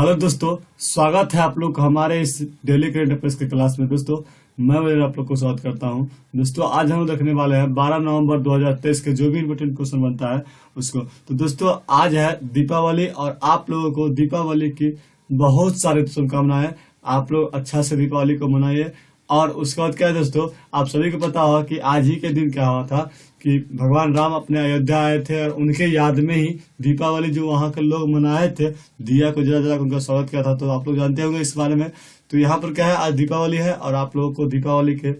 Hello दोस्तों, स्वागत है आप लोग का हमारे इस डेली करंट अफेयर्स की क्लास में। दोस्तों मैं आप लोग को स्वागत करता हूं। दोस्तों आज हम देखने वाले हैं 12 नवंबर 2023 के जो भी इम्पोर्टेंट क्वेश्चन बनता है उसको। तो दोस्तों आज है दीपावली और आप लोगों को दीपावली की बहुत सारी शुभकामनाएं। आप लोग अच्छा से दीपावली को मनाइए। और उसके बाद क्या है दोस्तों, आप सभी को पता होगा कि आज ही के दिन क्या हुआ था कि भगवान राम अपने अयोध्या आए थे और उनके याद में ही दीपावली जो वहां के लोग मनाए थे, दिया को जला जला उनका स्वागत किया था। तो आप लोग जानते होंगे इस बारे में। तो यहाँ पर क्या है, आज दीपावली है और आप लोगों को दीपावली के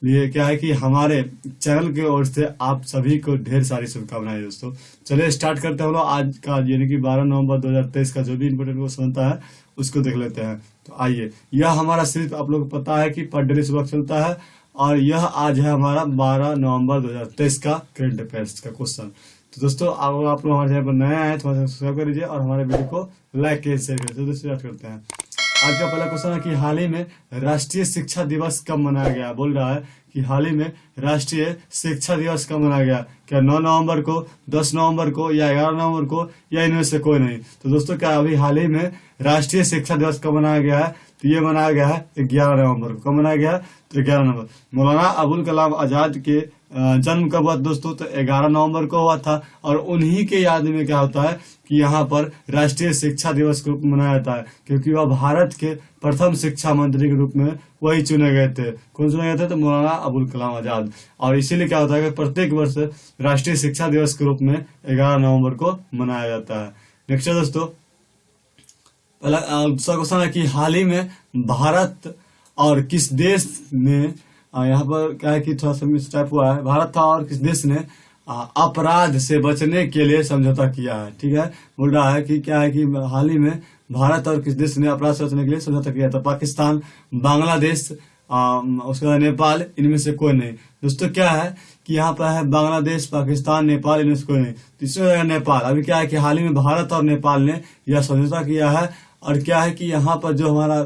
लिए क्या है कि हमारे चैनल की ओर से आप सभी को ढेर सारी शुभकामनाएं। दोस्तों चलिए स्टार्ट करते हैं हम लोग आज का, यानी कि 12 नवंबर 2023 का जो भी इम्पोर्टेंट क्वेश्चन बनता है उसको देख लेते हैं। तो आइए, यह हमारा सिर्फ आप लोग को पता है कि पर डे सुबह चलता है और यह आज है हमारा 12 नवंबर 2023 का करंट अफेयर्स का क्वेश्चन। तो दोस्तों अगर आप लोग हमारे चैनल पर नए आए तो सब्सक्राइब कर लीजिए और हमारे वीडियो को लाइक कीजिए, शेयर कीजिए। तो स्टार्ट करते हैं। आज का पहला क्वेश्चन है कि हाल ही में राष्ट्रीय शिक्षा दिवस कब मनाया गया। बोल रहा है कि हाल ही में राष्ट्रीय शिक्षा दिवस कब मनाया गया। क्या 9 नवंबर को, 10 नवंबर को या 11 नवंबर को, या इनमें से कोई नहीं। तो दोस्तों क्या अभी हाल ही में राष्ट्रीय शिक्षा दिवस कब मनाया गया है, तो ये मनाया गया है 11 नवंबर को। कब मनाया गया, तो 11 नवंबर। मौलाना अबुल कलाम आजाद के जन्म कब हुआ दोस्तों, तो 11 नवंबर को हुआ था। और उन्हीं के याद में क्या होता है कि यहाँ पर राष्ट्रीय शिक्षा दिवस के रूप में मनाया जाता है, क्योंकि वह भारत के प्रथम शिक्षा मंत्री के रूप में वही चुने गए थे। कौन चुने गए थे, तो मौलाना अबुल कलाम आजाद। और इसीलिए क्या होता है कि प्रत्येक वर्ष राष्ट्रीय शिक्षा दिवस के रूप में 11 नवंबर को मनाया जाता है। नेक्स्ट है दोस्तों, पहला दूसरा क्वेश्चन है कि हाल ही में भारत और किस देश ने, यहाँ पर क्या है कि थोड़ा सा मिस टाइप हुआ है, भारत था और किस देश ने अपराध से बचने के लिए समझौता किया है। ठीक है, बोल रहा है कि क्या है कि हाल ही में भारत और किस देश ने अपराध से बचने के लिए समझौता किया था। पाकिस्तान, बांग्लादेश, उसके बाद नेपाल, इनमें से कोई नहीं। दोस्तों क्या है कि यहाँ पर है बांग्लादेश, पाकिस्तान, नेपाल, इनमें से कोई नहीं। तीसरा नेपाल। अभी क्या है कि हाल ही में भारत और नेपाल ने यह समझौता किया है। और क्या है कि यहाँ पर जो हमारा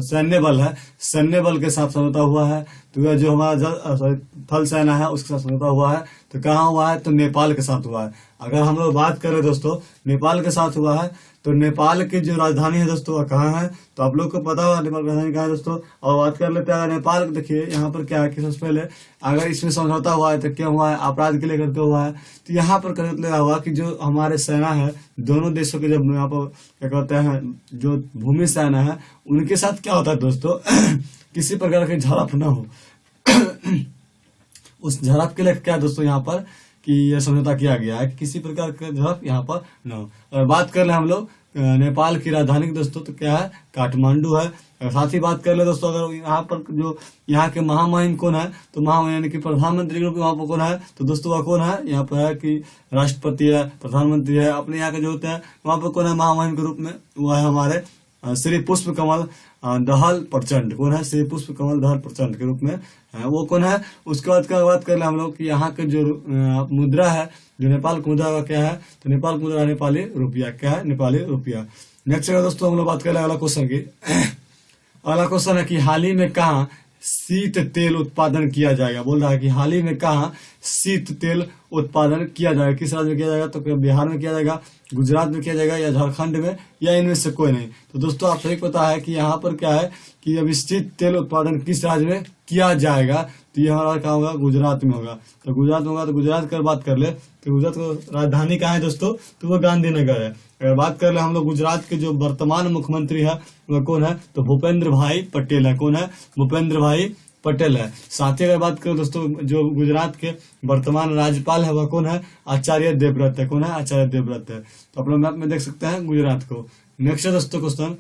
सैन्य बल है, सैन्य बल के साथ समझौता हुआ है। तो यह जो हमारा थल सेना है उसके साथ समझौता हुआ है। तो कहाँ हुआ है, तो नेपाल के साथ हुआ है। अगर हम लोग बात करें दोस्तों, नेपाल के साथ हुआ है, तो नेपाल की जो राजधानी है दोस्तों वह कहाँ है, तो आप लोग को पता होगा नेपाल की राजधानी कहाँ है दोस्तों। और बात कर लेते हैं नेपाल, देखिए यहाँ पर क्या है कि सबसे पहले अगर इसमें समझौता हुआ है तो क्या हुआ है, अपराध के लिए करके हुआ है। तो यहाँ पर करके हुआ कि जो हमारे सेना है, दोनों देशों के जब यहाँ पर क्या कहते हैं जो भूमि सेना है, उनके साथ क्या होता है दोस्तों किसी प्रकार की झड़प न हो उस झड़प के लिए क्या दोस्तों यहाँ पर कि यह समझौता किया गया है कि किसी प्रकार का झड़प यहाँ पर न हो। और बात कर ले हम लोग नेपाल की राजधानी की दोस्तों, तो क्या है, काठमांडू है। और साथ ही बात कर ले दोस्तों, अगर यहाँ पर जो यहाँ के महामहिम कौन है, तो महामहिम यानी कि प्रधानमंत्री के रूप में वहाँ पर कौन है, तो दोस्तों वह कौन है, यहाँ पर है कि राष्ट्रपति है, प्रधानमंत्री है। अपने यहाँ के जो होते हैं वहाँ पर कौन है महामहिम के रूप में, वह है हमारे श्री पुष्प कमल दहल प्रचंड। कौन है, श्री पुष्प कमल दहल प्रचंड के रूप में है, वो कौन है। उसके बाद क्या बात कर ले हम लोग कि यहाँ के जो मुद्रा है, जो नेपाल की मुद्रा का क्या है, तो नेपाल की मुद्रा नेपाली रुपया। क्या है, नेपाली रुपया। नेक्स्ट दोस्तों हम लोग बात कर ले अगला क्वेश्चन की। अगला क्वेश्चन है कि हाल ही में कहाँ शीत तेल उत्पादन किया जाएगा। बोल रहा है कि हाल ही में कहाँ शीत तेल उत्पादन किया जाएगा, किस राज्य में किया जाएगा, तो क्या बिहार में किया जाएगा, गुजरात में किया जाएगा, या झारखंड में, या इनमें से कोई नहीं। तो दोस्तों आप सही पता है कि यहाँ पर क्या है कि अब शीत तेल उत्पादन किस राज्य में किया जाएगा, तो ये हमारा क्या होगा, गुजरात में होगा। तो गुजरात में होगा, तो गुजरात की बात कर ले तो गुजरात की राजधानी कहाँ है दोस्तों, तो वो गांधीनगर है। अगर बात कर ले हम लोग गुजरात के जो वर्तमान मुख्यमंत्री है वह कौन है, तो भूपेंद्र भाई पटेल है। कौन है, भूपेंद्र भाई पटेल है। साथ ही अगर बात करें दोस्तों, जो गुजरात के वर्तमान राज्यपाल है वह कौन है, आचार्य देवव्रत है। कौन है, आचार्य देवव्रत है। तो आप लोग मैप में देख सकते हैं गुजरात को। नेक्स्ट है दोस्तों क्वेश्चन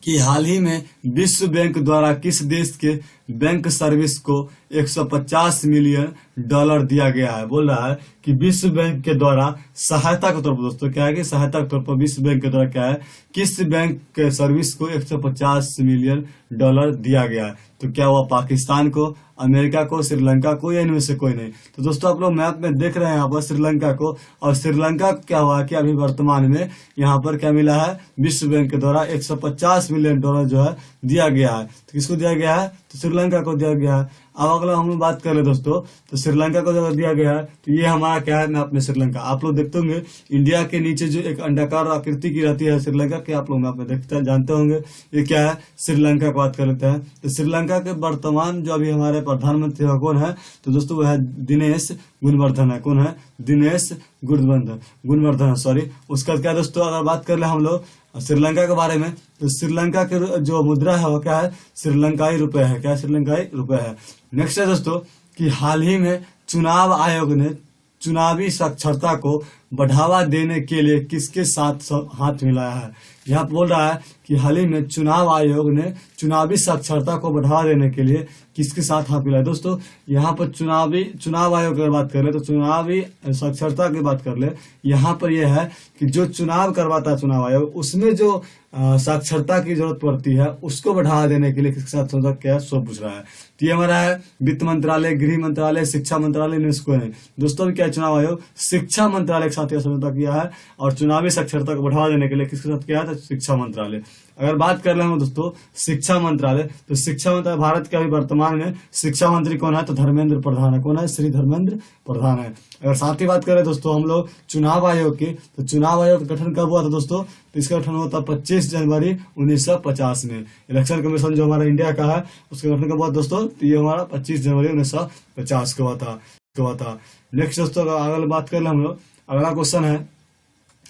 कि हाल ही में विश्व बैंक द्वारा किस देश के बैंक सर्विस को 150 मिलियन डॉलर दिया गया है। बोल रहा है कि विश्व बैंक के द्वारा सहायता के तौर पर दोस्तों क्या है कि सहायता के तौर पर विश्व बैंक के द्वारा क्या है, किस बैंक के सर्विस को 150 मिलियन डॉलर दिया गया है। तो क्या हुआ, पाकिस्तान को, अमेरिका को, श्रीलंका को, या इनमें से कोई नहीं। तो दोस्तों आप लोग मैप में देख रहे हैं यहाँ पर श्रीलंका को। और श्रीलंका क्या हुआ कि अभी वर्तमान में यहाँ पर क्या मिला है, विश्व बैंक के द्वारा 150 मिलियन डॉलर जो है दिया गया है। तो किसको दिया गया है, तो श्रीलंका को दिया गया है। अब अगला हम लोग बात करें दोस्तों, तो श्रीलंका को जब दिया गया है तो ये हमारा क्या है, मैप में श्रीलंका। आप लोग देखते होंगे इंडिया के नीचे जो एक अंडाकार आकृति की रहती है श्रीलंका की, आप लोग मैप में देखते जानते होंगे, ये क्या है, श्रीलंका की बात कर लेते हैं। तो श्रीलंका के वर्तमान जो अभी हमारे प्रधानमंत्री कौन है, तो दोस्तों वो है दिनेश गुणवर्धन है। कौन है, दिनेश गुणवर्धन सॉरी। उसका क्या दोस्तों, अगर बात कर ले हम लोग श्रीलंका के बारे में, तो श्रीलंका के जो मुद्रा है वो क्या है, श्रीलंकाई रुपए है। क्या, श्रीलंकाई रुपए है। नेक्स्ट है दोस्तों कि हाल ही में चुनाव आयोग ने चुनावी साक्षरता को बढ़ावा देने के लिए किसके साथ हाथ मिलाया है। यहाँ बोल रहा है कि हाल ही में चुनाव आयोग ने चुनावी साक्षरता को बढ़ावा देने के लिए किसके साथ हाथ मिलाया। दोस्तों यहाँ पर चुनाव आयोग की बात कर ले तो चुनावी साक्षरता की बात कर ले, यहाँ पर यह है कि जो चुनाव करवाता है चुनाव आयोग, उसमें जो साक्षरता की जरूरत पड़ती है उसको बढ़ावा देने के लिए किसके साथ समझौता किया, सो पूछ रहा है। तो ये हमारा है वित्त मंत्रालय, गृह मंत्रालय, शिक्षा मंत्रालय, यूनेस्को है। दोस्तों क्या चुनाव आयोग शिक्षा मंत्रालय के साथ यह समझौता किया है, और चुनावी साक्षरता को बढ़ावा देने के लिए किसके साथ किया है, तो शिक्षा मंत्रालय। अगर बात कर रहे हैं दोस्तों शिक्षा मंत्रालय, तो शिक्षा मंत्रालय भारत के अभी वर्तमान में शिक्षा मंत्री कौन है, तो धर्मेंद्र प्रधान है। कौन है, श्री धर्मेंद्र प्रधान है। अगर साथ ही बात करें दोस्तों हम लोग चुनाव आयोग की, तो चुनाव आयोग का गठन कब हुआ था दोस्तों, तो इसका गठन हुआ था 25 जनवरी 1950 में। इलेक्शन कमीशन जो हमारा इंडिया का है उसका गठन कब हुआ दोस्तों, तो ये हमारा 25 जनवरी 1950 को हुआ था। नेक्स्ट दोस्तों अगर बात कर ले हम लोग, अगला क्वेश्चन है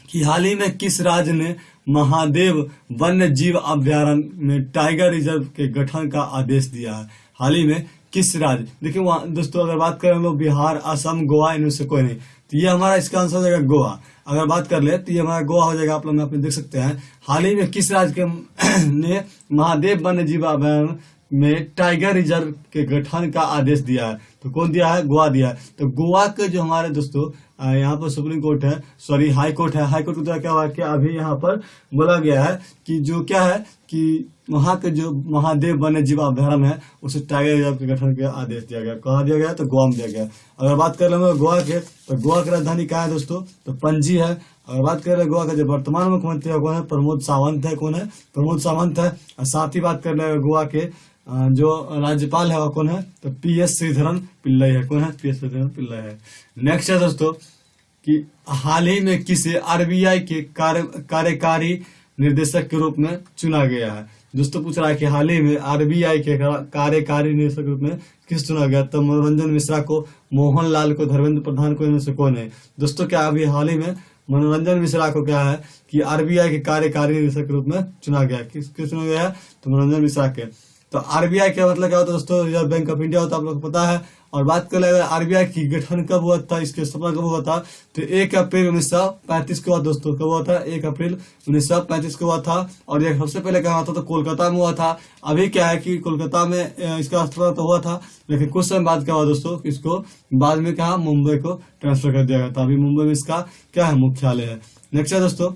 कि हाल ही में किस राज्य ने महादेव वन्य जीव अभ्यारण्य में टाइगर रिजर्व के गठन का आदेश दिया है। हाल ही में किस राज्य, देखिए वहाँ दोस्तों अगर बात करें हम लोग बिहार, असम, गोवा, इनमें से कोई नहीं, तो ये हमारा इसका आंसर हो जाएगा गोवा। अगर बात कर ले तो ये हमारा गोवा हो जाएगा। आप लोग यहाँ पे देख सकते हैं हाल ही में किस राज्य के ने महादेव वन्य जीव अभ्यारण्य में टाइगर रिजर्व के गठन का आदेश दिया है, तो कौन दिया है, गोवा दिया है। तो गोवा के जो हमारे दोस्तों यहाँ पर सुप्रीम कोर्ट है, सॉरी हाई कोर्ट है, हाई कोर्ट के द्वारा क्या हुआ कि अभी यहाँ पर बोला गया है कि जो क्या है कि वहाँ के जो महादेव वन्य जीव अभ्यारण्य है उसे टाइगर रिजर्व के गठन का आदेश दिया गया। कहाँ दिया गया, तो गोवा में दिया गया। अगर बात कर रहे हैं गोवा के, तो गोवा की राजधानी क्या है दोस्तों, तो पणजी है। अगर बात कर रहे हैं गोवा का जो वर्तमान मुख्यमंत्री कौन है, प्रमोद सावंत है। कौन है, प्रमोद सावंत है। और साथ ही बात कर रहे हैं गोवा के जो राज्यपाल है वो कौन है, तो PS श्रीधरन पिल्लई है। कौन है, PS श्रीधरन पिल्लई है। नेक्स्ट है दोस्तों कि हाल ही में किसे RBI के कार्यकारी निर्देशक के रूप में चुना गया है। दोस्तों पूछ रहा है कि हाल ही में RBI के कार्यकारी निर्देशक के रूप में किस चुना गया, तो मनोरंजन मिश्रा को, मोहनलाल को, धर्मेंद्र प्रधान को, इनमें से कौन है। दोस्तों क्या अभी हाल ही में मनोरंजन मिश्रा को क्या है कि RBI के कार्यकारी निर्देशक के रूप में चुना गया। किस चुना गया है, तो मनोरंजन मिश्रा के। तो RBI का मतलब क्या होता है दोस्तों, रिजर्व बैंक ऑफ इंडिया होता है, आप लोग को पता है। और बात कर ले RBI की गठन कब हुआ था, इसके स्थापना कब हुआ था, तो 1 अप्रैल 1935 को हुआ दोस्तों। कब हुआ था, 1 अप्रैल 1935 को हुआ था। और ये सबसे पहले कहा था तो कोलकाता में हुआ था। अभी क्या है कि कोलकाता में इसका स्थापना तो हुआ था, लेकिन कुछ समय बाद क्या हुआ दोस्तों, इसको बाद में कहा मुंबई को ट्रांसफर कर दिया गया था। अभी मुंबई में इसका क्या है, मुख्यालय है। नेक्स्ट है दोस्तों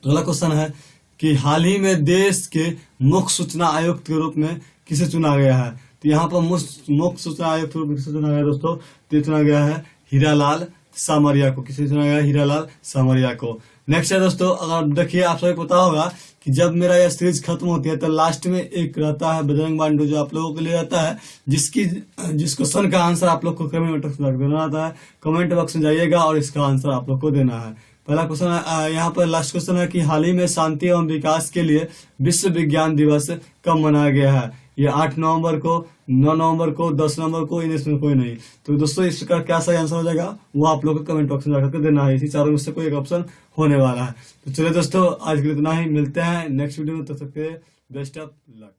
अगला क्वेश्चन है कि हाल ही में देश के मुख्य सूचना आयुक्त के रूप में किसे चुना गया है। तो यहाँ पर मुख्य सूचना आयुक्त के रूप में किसे चुना गया दोस्तों, तो चुना गया है हीरालाल सामरिया को। किसे चुना गया, हीरालाल सामरिया को। नेक्स्ट है दोस्तों, अगर देखिए आप सभी पता होगा कि जब मेरा यह सीरीज खत्म होती है तो लास्ट में एक रहता है बजरंग बांडू, जो आप लोगों के लिए रहता है, जिस क्वेश्चन का आंसर आप लोग को कमेंट बॉक्स में देना आता है। कमेंट बॉक्स में जाइएगा और इसका आंसर आप लोग को देना है। पहला क्वेश्चन है, यहाँ पर लास्ट क्वेश्चन है कि हाल ही में शांति एवं विकास के लिए विश्व विज्ञान दिवस कब मनाया गया है। ये 8 नवंबर को, 9 नवंबर को, 10 नवंबर को, इनमें कोई नहीं। तो दोस्तों इसका क्या सही आंसर हो जाएगा वो आप लोग को कमेंट बॉक्स में जाकर देना है। इसी चारों में से कोई एक ऑप्शन होने वाला है। तो चलिए दोस्तों आज के लिए इतना ही, मिलते हैं नेक्स्ट वीडियो में। तब तक के बेस्ट ऑफ लक।